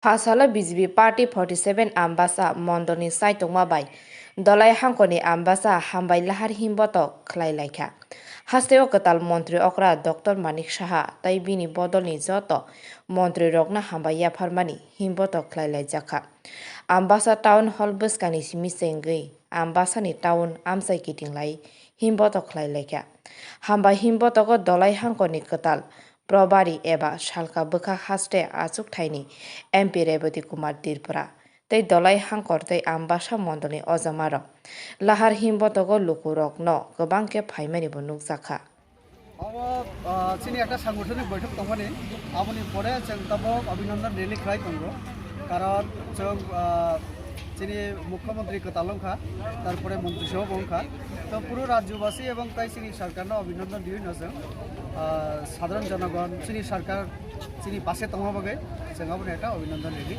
Fasala BJP Party 47 ambasa mondoni saitongma bai dolai hangkoni ambasa hambai lahar himboto khlai laikha hasteo katal mantri okra Dr. Manik Saha tai bini bodolni joto mantri rokna hambai yafarmani himboto khlai laijakha ambasa town hall bwskangni simi sengui ambasani town amsai kitinglai himboto khlai laikha hambai himbotogo dolai hangkoni katal Probari eba salka bwkha haste achuk thaini MP Revati Kumar Tirpura tei dolai hangkor tei ambasa mondoni ojamarok lahar himbotogo lukurokno kwbang ke phaimani bo nukjakha চিনি একটা সাংগঠনিক বৈঠক তখনই আপনি পরে তবক অভিনন্দন rally খাই তঙ্গো কারণ চিনি মুখ্যমন্ত্রী তালংখা তারপরে মন্ত্রিসভা বংখা তো পুরো রাজ্যবাসী এবং তাই চিনি সরকার অভিনন্দন দিয়ে নজর সাধারণ জনগণ চিনি সরকার চিনি পাশে তমাবাগে जों একটা অভিনন্দন রেলি